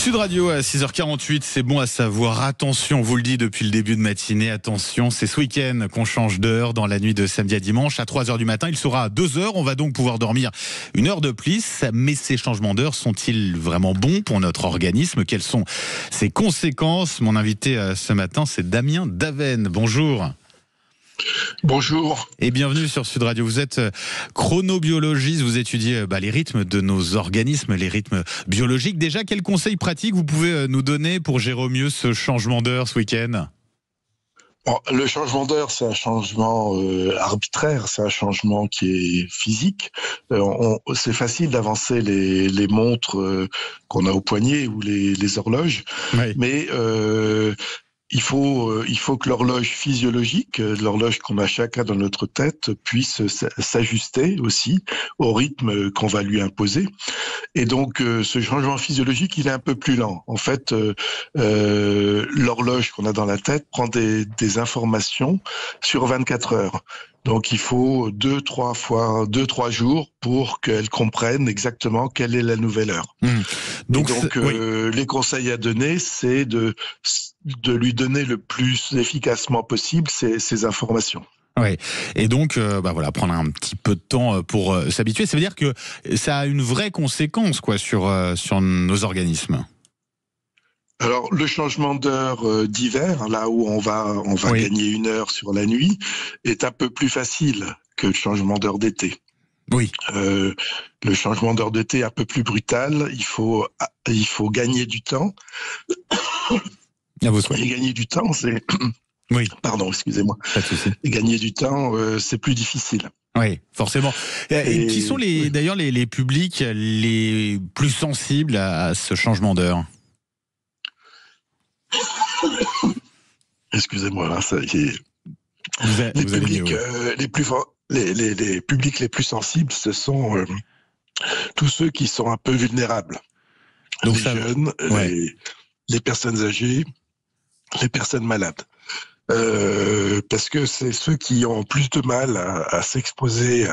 Sud Radio à 6h48, c'est bon à savoir. Attention, on vous le dit depuis le début de matinée, attention, c'est ce week-end qu'on change d'heure dans la nuit de samedi à dimanche à 3h du matin. Il sera à 2h, on va donc pouvoir dormir une heure de plus. Mais ces changements d'heure sont-ils vraiment bons pour notre organisme? Quelles sont ses conséquences? Mon invité ce matin, c'est Damien Daven. Bonjour. Bonjour. Et bienvenue sur Sud Radio. Vous êtes chronobiologiste, vous étudiez les rythmes de nos organismes, les rythmes biologiques. Déjà, quels conseils pratiques vous pouvez nous donner pour gérer au mieux ce changement d'heure ce week-end? Bon, le changement d'heure, c'est un changement arbitraire, c'est un changement qui est physique. C'est facile d'avancer les montres qu'on a au poignet ou les horloges, oui. Mais il faut que l'horloge physiologique, l'horloge qu'on a chacun dans notre tête, puisse s'ajuster aussi au rythme qu'on va lui imposer. Et donc, ce changement physiologique, il est un peu plus lent. En fait, l'horloge qu'on a dans la tête prend des informations sur 24 heures. Donc, il faut 2-3 jours pour qu'elle comprenne exactement quelle est la nouvelle heure. Donc oui. Les conseils à donner, c'est de lui donner le plus efficacement possible ces informations. Oui, et donc voilà, prendre un petit peu de temps pour s'habituer. Ça veut dire que ça a une vraie conséquence sur nos organismes. Alors, le changement d'heure d'hiver, là où on va oui. gagner une heure sur la nuit, est un peu plus facile que le changement d'heure d'été. Oui. Le changement d'heure d'été est un peu plus brutal. Il faut gagner du temps. Et gagner du temps, c'est... Oui. Pardon, excusez-moi. Pas de souci. Et gagner du temps, c'est plus difficile. Oui, forcément. Et qui sont d'ailleurs les publics les plus sensibles à ce changement d'heure? Excusez-moi, là, ça y est. Les publics les publics les plus sensibles, ce sont tous ceux qui sont un peu vulnérables. Donc les jeunes, ouais. les personnes âgées, les personnes malades. Parce que c'est ceux qui ont plus de mal à s'exposer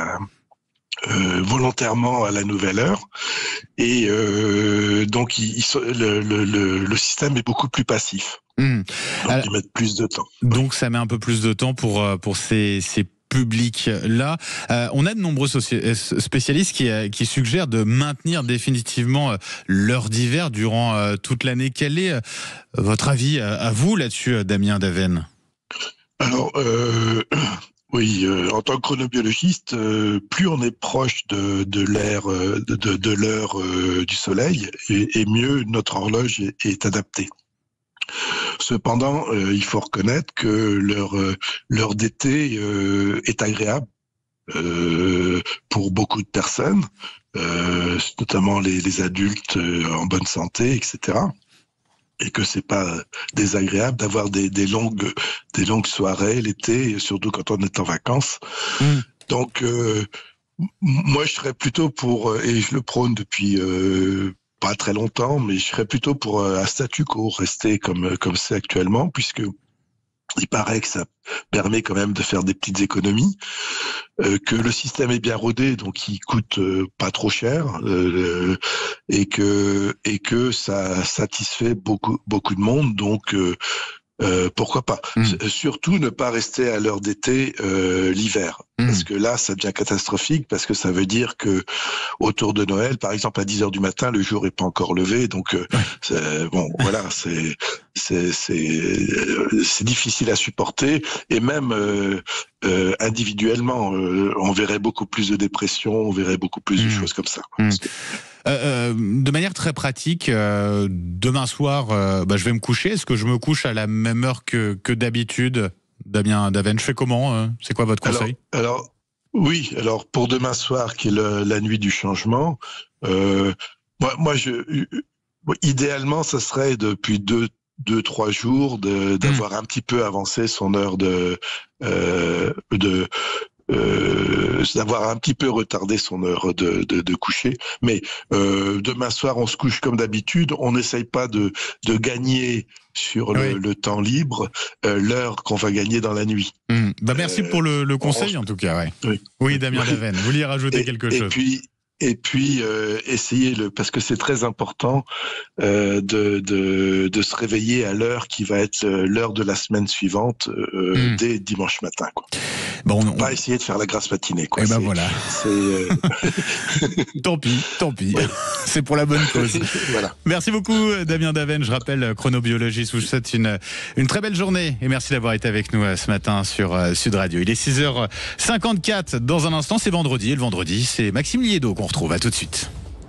volontairement à la nouvelle heure, et donc le système est beaucoup plus passif. Donc ils mettent plus de temps. Donc ça met un peu plus de temps pour ces publics-là. On a de nombreux spécialistes qui suggèrent de maintenir définitivement l'heure d'hiver durant toute l'année. Quel est votre avis à vous là-dessus, Damien Daven? Alors, oui, en tant que chronobiologiste, plus on est proche de l'heure du soleil, et mieux notre horloge est adaptée. Cependant, il faut reconnaître que l'heure d'été est agréable pour beaucoup de personnes, notamment les adultes en bonne santé, etc. Et que c'est pas désagréable d'avoir des longues soirées l'été, surtout quand on est en vacances. Donc, moi, je serais plutôt pour, et je le prône depuis pas très longtemps, mais je serais plutôt pour un statu quo, rester comme c'est actuellement, puisque il paraît que ça permet quand même de faire des petites économies, que le système est bien rodé, donc il coûte pas trop cher, et que ça satisfait beaucoup de monde, donc pourquoi pas. Surtout ne pas rester à l'heure d'été l'hiver, parce que là ça devient catastrophique, parce que ça veut dire que autour de Noël, par exemple à 10h du matin, le jour est pas encore levé, donc bon voilà, c'est difficile à supporter, et même individuellement, on verrait beaucoup plus de dépression, on verrait beaucoup plus de choses comme ça. De manière très pratique, demain soir, je vais me coucher. Est-ce que je me couche à la même heure que d'habitude, Damien Daven? Je fais comment? C'est quoi votre conseil? Alors, pour demain soir, qui est la nuit du changement, idéalement, ça serait depuis 2-3 jours d'avoir un petit peu avancé son heure d'avoir un petit peu retardé son heure de coucher, mais demain soir on se couche comme d'habitude, on n'essaye pas de gagner sur le temps libre l'heure qu'on va gagner dans la nuit. Merci pour le conseil en tout cas. Oui, Damien Daven, vous vouliez rajouter quelque chose? Et puis essayer parce que c'est très important de se réveiller à l'heure qui va être l'heure de la semaine suivante dès dimanche matin, quoi. Bon, pas essayer de faire la grasse matinée, quoi. Et ben voilà. Tant pis. Ouais. C'est pour la bonne cause. Voilà. Merci beaucoup, Damien Daven. Je rappelle Chronobiologiste. Je vous souhaite une très belle journée et merci d'avoir été avec nous ce matin sur Sud Radio. Il est 6h54. Dans un instant, c'est vendredi. Et le vendredi, c'est Maxime Liédo qu'on retrouve. À tout de suite.